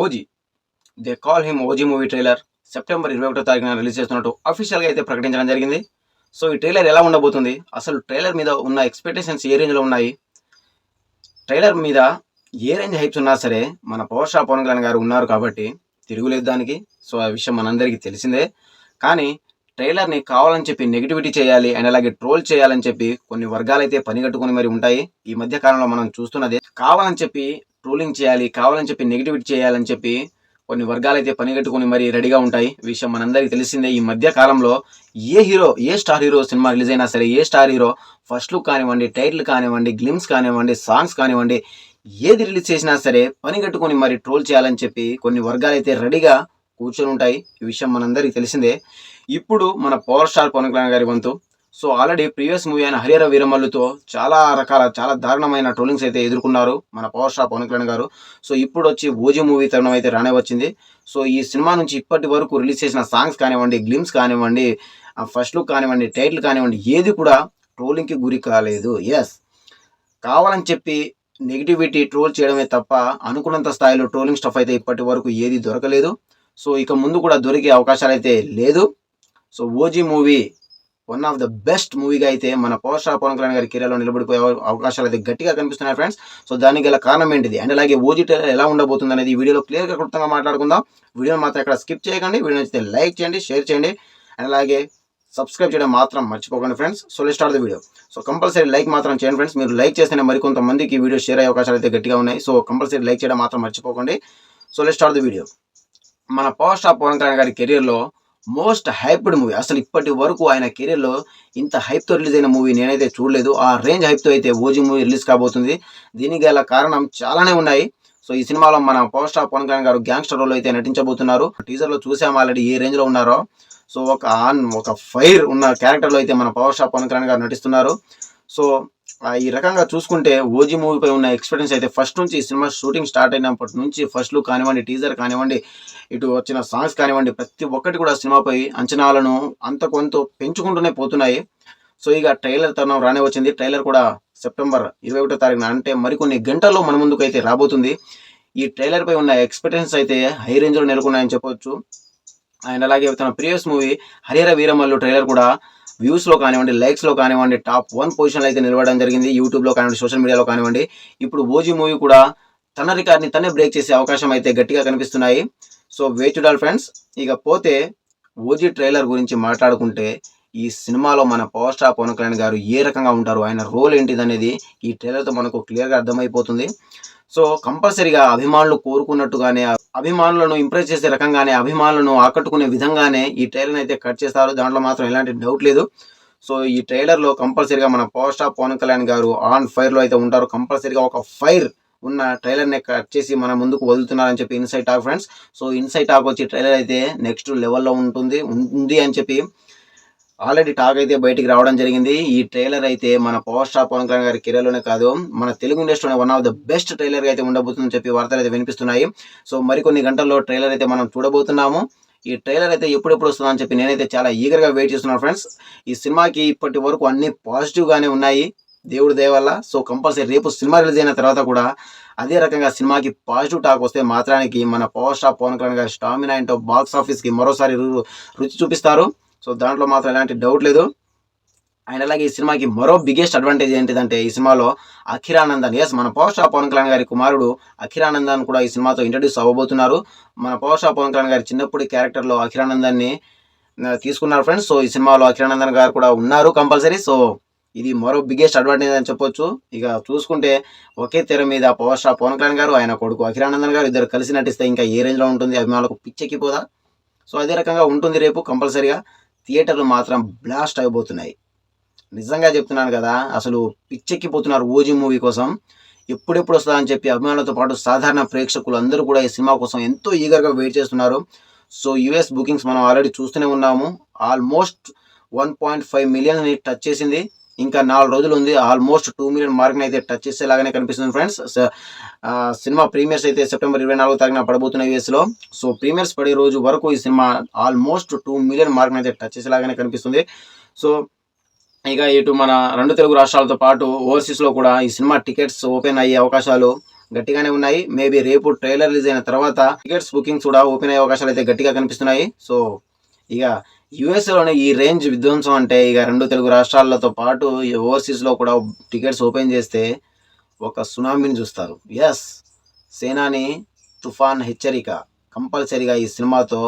OG they call him OG movie trailer September 21వ తారీఖున release చేస్తున్నట్టు అఫీషియల్గా అయితే ప్రకటించడం జరిగింది. సో ఈ ట్రైలర్ ఎలా ఉండబోతుంది, అసలు ట్రైలర్ మీద ఉన్న ఎక్స్పెక్టేషన్స్ ఏ రేంజ్లో ఉన్నాయి, ట్రైలర్ మీద ఏ రేంజ్ హైప్స్ ఉన్నా సరే మన పవర్ స్టార్ పవన్ కళ్యాణ్ గారు ఉన్నారు కాబట్టి తిరుగులేదు దానికి. సో ఆ విషయం మనందరికీ తెలిసిందే. కానీ ట్రైలర్ని కావాలని చెప్పి నెగిటివిటీ చేయాలి అండ్ అలాగే ట్రోల్ చేయాలని చెప్పి కొన్ని వర్గాలైతే పనిగట్టుకుని మరి ఉంటాయి. ఈ మధ్య కాలంలో మనం చూస్తున్నదే కావాలని చెప్పి ట్రోలింగ్ చేయాలి, కావాలని చెప్పి నెగిటివిటీ చేయాలని చెప్పి కొన్ని వర్గాలైతే పనిగట్టుకుని మరి రెడీగా ఉంటాయి. ఈ విషయం మనందరికీ తెలిసిందే. ఈ మధ్య కాలంలో ఏ స్టార్ హీరో సినిమా రిలీజ్ అయినా సరే, ఏ స్టార్ హీరో ఫస్ట్ లుక్ కానివ్వండి, టైటిల్ కానివ్వండి, గ్లిమ్స్ కానివ్వండి, సాంగ్స్ కానివ్వండి, ఏది రిలీజ్ చేసినా సరే పనిగట్టుకుని మరి ట్రోల్ చేయాలని చెప్పి కొన్ని వర్గాలైతే రెడీగా కూర్చొని ఉంటాయి. ఈ విషయం మనందరికీ తెలిసిందే. ఇప్పుడు మన పవర్ స్టార్ పవన్ కళ్యాణ్ గారి వంతు. సో ఆల్రెడీ ప్రీవియస్ మూవీ అయిన హరిహర వీరమల్లుతో చాలా దారుణమైన ట్రోలింగ్స్ అయితే ఎదుర్కొన్నారు మన పవర్ స్టార్ పవన్ కళ్యాణ్ గారు. సో ఇప్పుడు వచ్చి ఓజీ మూవీ తరుణం అయితే రానే వచ్చింది. సో ఈ సినిమా నుంచి ఇప్పటి వరకు రిలీజ్ చేసిన సాంగ్స్ కానివ్వండి, గ్లిమ్స్ కానివ్వండి, ఫస్ట్ లుక్ కానివ్వండి, టైటిల్ కానివ్వండి, ఏది కూడా ట్రోలింగ్కి గురి కాలేదు. ఎస్, కావాలని చెప్పి నెగిటివిటీ ట్రోల్ చేయడమే తప్ప అనుకున్నంత స్థాయిలో ట్రోలింగ్ స్టఫ్ అయితే ఇప్పటి వరకు ఏది దొరకలేదు. సో ఇక ముందు కూడా దొరికే అవకాశాలు అయితే లేదు. So OG movie one of the best మూవీగా అయితే మన పవర్ స్టార్ పవన్ కళ్యాణ్ గారి కెరీర్లో నిలబడిపోయే అవకాశాలు అయితే గట్టిగా కనిపిస్తున్నాయి ఫ్రెండ్స్. సో దానికి గల కారణం ఏంటిది అండ్ అలాగే ఓజీ ట్రైలర్ ఎలా ఉండబోతుంది అనేది ఈ వీడియోలో క్లియర్గా క్లుప్తంగా మాట్లాడుకుందాం. వీడియోని మాత్రం ఎక్కడ స్కిప్ చేయకండి. వీడియో నచ్చితే లైక్ చేయండి, షేర్ చేయండి అండ్ అలాగే సబ్స్క్రైబ్ చేయడం మాత్రం మర్చిపోకండి friends. So let's start the video. So compulsory like మాత్రం చేయండి ఫ్రెండ్స్. మీరు లైక్ చేస్తేనే మరికొంతమందికి వీడియో షేర్ అయ్యే అవకాశాలు అయితే గట్టిగా ఉన్నాయి. సో కంపల్సరీ లైక్ చేయడం మాత్రం మర్చిపోకండి. So let's start the video. మన పవర్ స్టార్ పవన్ కళ్యాణ్ గారి కెరీర్లో మోస్ట్ హైప్డ్ మూవీ, అసలు ఇప్పటి వరకు ఆయన కెరీర్లో ఇంత హైప్తో రిలీజ్ అయిన మూవీ నేనైతే చూడలేదు. ఆ రేంజ్ హైప్తో అయితే ఓజీ మూవీ రిలీజ్ కాబోతుంది. దీనికి గల కారణం చాలానే ఉన్నాయి. సో ఈ సినిమాలో మన పవర్ స్టార్ పవన్ కళ్యాణ్ గారు గ్యాంగ్స్టర్ రోల్ అయితే నటించబోతున్నారు. టీజర్లో చూసాము ఆల్రెడీ ఏ రేంజ్లో ఉన్నారో. సో ఒక ఫైర్ ఉన్న క్యారెక్టర్లో అయితే మన పవర్ స్టార్ పవన్ కళ్యాణ్ గారు నటిస్తున్నారు. సో ఈ రకంగా చూసుకుంటే ఓజీ మూవీపై ఉన్న ఎక్స్పీరియన్స్ అయితే ఫస్ట్ నుంచి ఈ సినిమా షూటింగ్ స్టార్ట్ అయినప్పటి నుంచి ఫస్ట్ లుక్ కానివ్వండి, టీజర్ కానివ్వండి, ఇటు వచ్చిన సాంగ్స్ కానివ్వండి, ప్రతి ఒక్కటి కూడా సినిమాపై అంచనాలను అంత కొంత పెంచుకుంటూనే పోతున్నాయి. సో ఇక ట్రైలర్ తరుణం రానే వచ్చింది. ట్రైలర్ కూడా సెప్టెంబర్ 21వ తారీఖున అంటే మరికొన్ని గంటల్లో మన ముందుకు అయితే రాబోతుంది. ఈ ట్రైలర్పై ఉన్న ఎక్స్పెక్టేషన్స్ అయితే హై రేంజ్లో నెలకొన్నాయని చెప్పవచ్చు. అండ్ అలాగే తన previous movie Harihara Veeramallu trailer కూడా వ్యూస్లో కానివ్వండి, లైక్స్లో కానివ్వండి టాప్ 1 పొజిషన్లో అయితే నిలవడం జరిగింది. యూట్యూబ్లో కానివ్వండి, సోషల్ మీడియాలో కానివ్వండి. ఇప్పుడు ఓజీ మూవీ కూడా తన రికార్డ్ని తనే బ్రేక్ చేసే అవకాశం అయితే గట్టిగా కనిపిస్తున్నాయి. సో వెయిట్ చూడాలి ఫ్రెండ్స్. ఇక పోతే ఓజీ ట్రైలర్ గురించి మాట్లాడుకుంటే ఈ సినిమాలో మన పవర్ స్టార్ పవన్ కళ్యాణ్ గారు ఏ రకంగా ఉంటారు, ఆయన రోల్ ఏంటిది అనేది ఈ ట్రైలర్తో మనకు క్లియర్గా అర్థమైపోతుంది. సో కంపల్సరీగా అభిమానులు కోరుకున్నట్టుగానే, అభిమానులను ఇంప్రెస్ చేసే రకంగానే, అభిమానులను ఆకట్టుకునే విధంగానే ఈ ట్రైలర్ని అయితే కట్ చేస్తారు. దాంట్లో మాత్రం ఎలాంటి డౌట్ లేదు. సో ఈ ట్రైలర్లో కంపల్సరీగా మన పవర్ స్టార్ పవన్ కళ్యాణ్ గారు ఆన్ ఫైర్లో అయితే ఉంటారు. కంపల్సరీగా ఒక ఫైర్ ఉన్న ట్రైలర్ని కట్ చేసి మన ముందుకు వదులుతున్నారని చెప్పి inside talk friends. So inside talk వచ్చి ట్రైలర్ అయితే నెక్స్ట్ లెవెల్లో ఉంది అని చెప్పి ఆల్రెడీ టాక్ అయితే బయటికి రావడం జరిగింది. ఈ ట్రైలర్ అయితే మన పవర్ స్టార్ పవన్ కళ్యాణ్ గారి కెరీర్లోనే కాదు, మన తెలుగు ఇండస్ట్రీలోనే వన్ ఆఫ్ ద బెస్ట్ ట్రైలర్గా అయితే ఉండబోతుందని చెప్పి వార్తలు అయితే వినిపిస్తున్నాయి. సో మరికొన్ని గంటల్లో ట్రైలర్ అయితే మనం చూడబోతున్నాము. ఈ ట్రైలర్ అయితే ఎప్పుడెప్పుడు వస్తుందని చెప్పి నేనైతే చాలా ఈగర్గా వెయిట్ చేస్తున్నాను ఫ్రెండ్స్. ఈ సినిమాకి ఇప్పటి వరకు అన్ని పాజిటివ్గానే ఉన్నాయి దేవుడి దయ వల్ల. సో కంపల్సరీ రేపు సినిమా రిలీజ్ అయిన తర్వాత కూడా అదే రకంగా సినిమాకి పాజిటివ్ టాక్ వస్తే మాత్రానికి మన పవర్ స్టార్ పవన్ కళ్యాణ్ గారి స్టామినా ఏంటో బాక్స్ ఆఫీస్కి మరోసారి రుచి చూపిస్తారు. సో దాంట్లో మాత్రం ఎలాంటి డౌట్ లేదు. అండ్ అలాగే ఈ సినిమాకి మరో బిగ్గెస్ట్ అడ్వాంటేజ్ ఏంటిదంటే ఈ సినిమాలో అఖిరానందన్, ఎస్ మన పవర్ స్టార్ పవన్ కళ్యాణ్ గారి కుమారుడు అఖిరానందన్ కూడా ఈ సినిమాతో ఇంట్రడ్యూస్ అవ్వబోతున్నారు. మన పవర్ స్టార్ పవన్ కళ్యాణ్ గారి చిన్నప్పటి క్యారెక్టర్లో అఖిరానందన్ని తీసుకున్నారు ఫ్రెండ్స్. సో ఈ సినిమాలో అఖిరానందన్ గారు కూడా ఉన్నారు కంపల్సరీ. సో ఇది మరో బిగ్గెస్ట్ అడ్వాంటేజ్ అని చెప్పొచ్చు. ఇక చూసుకుంటే ఒకే తెర మీద పవర్ స్టార్ పవన్ కళ్యాణ్ గారు, ఆయన కొడుకు అఖిరానందన్ గారు ఇద్దరు కలిసి నటిస్తే ఇంకా ఏ రేంజ్లో ఉంటుంది, అభిమానులకు పిచ్చెక్కిపోదా. సో అదే రకంగా ఉంటుంది రేపు కంపల్సరీగా. థియేటర్లు మాత్రం బ్లాస్ట్ అయిపోతున్నాయి. నిజంగా చెప్తున్నాను కదా, అసలు పిచ్చెక్కిపోతున్నారు ఓజీ మూవీ కోసం. ఎప్పుడెప్పుడు వస్తుందా అని చెప్పి అభిమానులతో పాటు సాధారణ ప్రేక్షకులు అందరూ కూడా ఈ సినిమా కోసం ఎంతో ఈగర్గా వెయిట్ చేస్తున్నారు. సో యుఎస్ బుకింగ్స్ మనం ఆల్రెడీ చూస్తూనే ఉన్నాము. ఆల్మోస్ట్ 1.5 మిలియన్ని టచ్ చేసింది. ఇంకా 4 రోజులు ఉంది. ఆల్మోస్ట్ 2 మిలియన్ మార్క్ని అయితే టచ్ చేసేలాగానే కనిపిస్తుంది ఫ్రెండ్స్. సినిమా ప్రీమియర్స్ అయితే సెప్టెంబర్ 24వ తారీఖున పడబోతున్నాయి యూఎస్లో. సో ప్రీమియర్స్ పడే రోజు వరకు ఈ సినిమా ఆల్మోస్ట్ 2 మిలియన్ మార్క్ని అయితే టచ్ చేసేలాగానే కనిపిస్తుంది. సో ఇక ఇటు మన 2 తెలుగు రాష్ట్రాలతో పాటు ఓవర్సీస్లో కూడా ఈ సినిమా టికెట్స్ ఓపెన్ అయ్యే అవకాశాలు గట్టిగానే ఉన్నాయి. మేబీ రేపు ట్రైలర్ రిలీజ్ అయిన తర్వాత టికెట్స్ బుకింగ్స్ కూడా ఓపెన్ అయ్యే అవకాశాలు అయితే గట్టిగా కనిపిస్తున్నాయి. సో ఇక యుఎస్లోని ఈ రేంజ్ విధ్వంసం అంటే ఇక 2 తెలుగు రాష్ట్రాలతో పాటు ఓవర్సీస్లో కూడా టికెట్స్ ఓపెన్ చేస్తే ఒక సునామీని చూస్తారు. ఎస్, సేనాని తుఫాన్ హెచ్చరిక కంపల్సరీగా ఈ సినిమాతో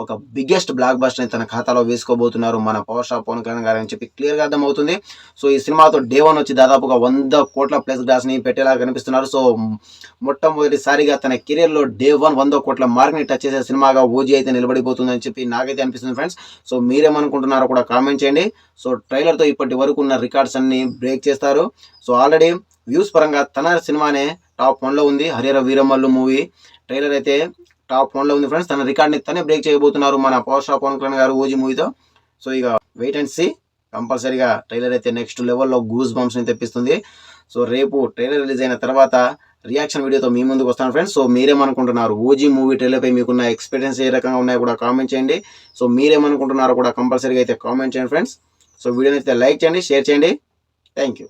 ఒక బిగ్గెస్ట్ బ్లాక్ బస్టర్ని తన ఖాతాలో వేసుకోబోతున్నారు మన పవర్ స్టార్ పవన్ కళ్యాణ్ గారు అని చెప్పి క్లియర్గా అర్థమవుతుంది. సో ఈ సినిమాతో డే 1 వచ్చి దాదాపుగా 100 కోట్ల ప్లస్ గ్రాస్ని పెట్టేలా కనిపిస్తున్నారు. సో మొట్టమొదటిసారిగా తన కెరియర్లో డే 1 100 కోట్ల మార్క్ని టచ్ చేసే సినిమాగా ఓజీ అయితే నిలబడిపోతుందని చెప్పి నాకైతే అనిపిస్తుంది ఫ్రెండ్స్. సో మీరేమనుకుంటున్నారో కూడా కామెంట్ చేయండి. సో ట్రైలర్తో ఇప్పటి వరకు ఉన్న రికార్డ్స్ అన్ని బ్రేక్ చేస్తారు. సో ఆల్రెడీ వ్యూస్ పరంగా తన సినిమానే టాప్ 1లో ఉంది. హరిహర వీరమల్లు మూవీ ట్రైలర్ అయితే టాప్ 1లో ఉంది ఫ్రెండ్స్. తన రికార్డ్ని తనే బ్రేక్ చేయబోతున్నారు మన పవర్ స్టార్ పవన్ కళ్యాణ్ గారు ఓజీ మూవీతో. సో ఇక వెయిట్ అండ్ సీ. కంపల్సరీగా ట్రైలర్ అయితే నెక్స్ట్ లెవెల్లో గూస్ బంప్స్ని తెప్పిస్తుంది. సో రేపు ట్రైలర్ రిలీజ్ అయిన తర్వాత రియాక్షన్ వీడియోతో మీ ముందుకు వస్తాను ఫ్రెండ్స్. సో మీరేమనుకుంటున్నారు, ఓజీ మూవీ ట్రైలర్పై మీకున్న ఎక్స్పీరియన్స్ ఏ రకంగా ఉన్నాయో కూడా కామెంట్ చేయండి. సో మీరేమనుకుంటున్నారో కూడా కంపల్సరీగా అయితే కామెంట్ చేయండి ఫ్రెండ్స్. సో వీడియోని అయితే లైక్ చేయండి, షేర్ చేయండి. Thank you.